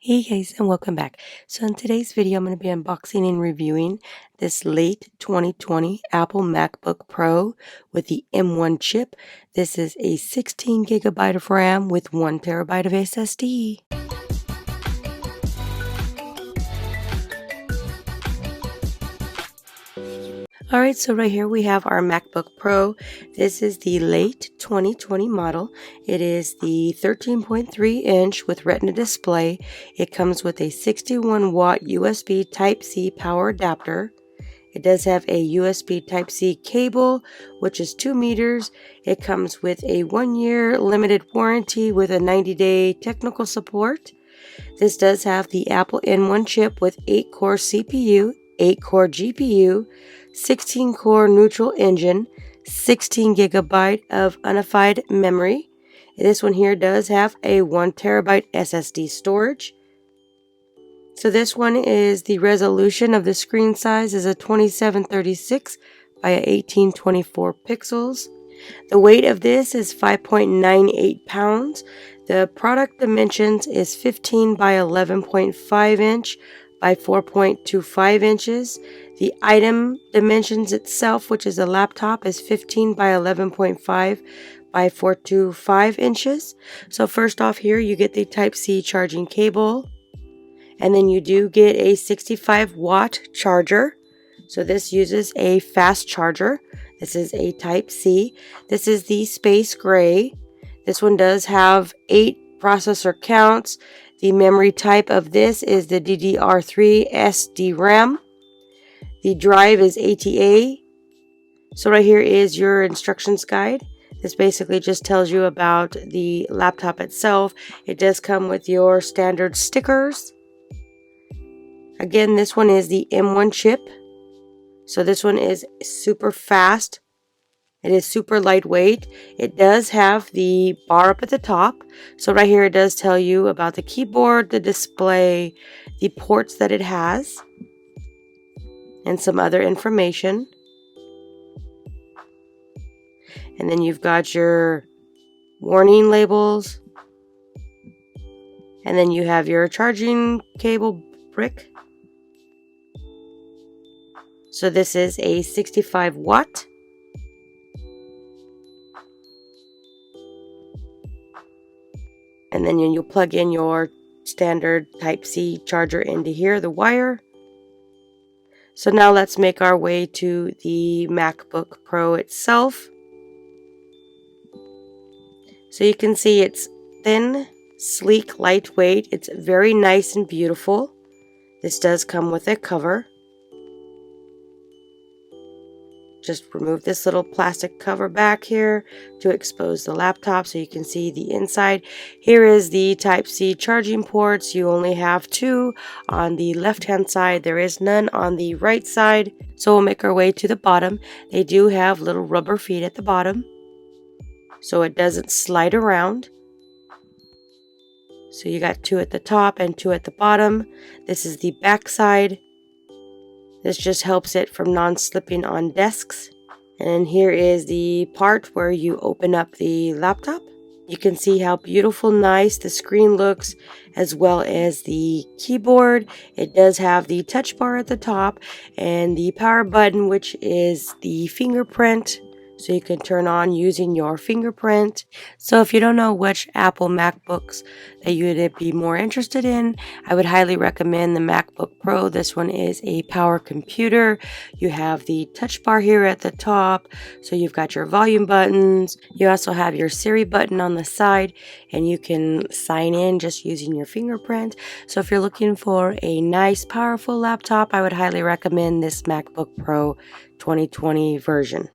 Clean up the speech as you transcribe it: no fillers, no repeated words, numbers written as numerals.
Hey guys, and welcome back. So in today's video, I'm going to be unboxing and reviewing this late 2020 Apple MacBook Pro with the M1 chip. This is a 16 gigabyte of RAM with 1 terabyte of SSD. Alright, so right here we have our MacBook Pro. This is the late 2020 model. It is the 13.3 inch with Retina Display. It comes with a 61 watt USB Type-C power adapter. It does have a USB Type-C cable, which is 2 meters. It comes with a 1-year limited warranty with a 90-day technical support. This does have the Apple M1 chip with 8-core CPU, 8-core GPU, 16-core neutral engine, 16 gigabyte of unified memory. This one here does have a 1 terabyte SSD storage. So this one is the resolution of the screen size is a 2736 by 1824 pixels. The weight of this is 5.98 pounds. The product dimensions is 15 by 11.5 inch by 4.25 inches. The item dimensions itself, which is a laptop, is 15 by 11.5 by 4.25 inches. So first off here, you get the Type-C charging cable. And then you do get a 65 watt charger. So this uses a fast charger. This is a Type-C. This is the space gray. This one does have 8 processor counts. The memory type of this is the DDR3 SDRAM. The drive is ATA. So right here is your instructions guide. This basically just tells you about the laptop itself. It does come with your standard stickers. Again, this one is the M1 chip. So this one is super fast. It is super lightweight. It does have the bar up at the top. So right here it does tell you about the keyboard, the display, the ports that it has, and some other information. And then you've got your warning labels. And then you have your charging cable brick. So this is a 65 watt. And then you'll plug in your standard Type-C charger into here, the wire. So now let's make our way to the MacBook Pro itself. So you can see it's thin, sleek, lightweight. It's very nice and beautiful. This does come with a cover. Just remove this little plastic cover back here to expose the laptop so you can see the inside. Here is the Type-C charging ports. You only have 2 on the left hand side. There is none on the right side. So we'll make our way to the bottom. They do have little rubber feet at the bottom so it doesn't slide around. So you got 2 at the top and 2 at the bottom. This is the back side. This just helps it from non-slipping on desks. And then here is the part where you open up the laptop. You can see how beautiful, nice the screen looks, as well as the keyboard. It does have the touch bar at the top and the power button, which is the fingerprint. So you can turn on using your fingerprint. So if you don't know which Apple MacBooks that you would be more interested in, I would highly recommend the MacBook Pro. This one is a power computer. You have the touch bar here at the top. So you've got your volume buttons. You also have your Siri button on the side, and you can sign in just using your fingerprint. So if you're looking for a nice, powerful laptop, I would highly recommend this MacBook Pro 2020 version.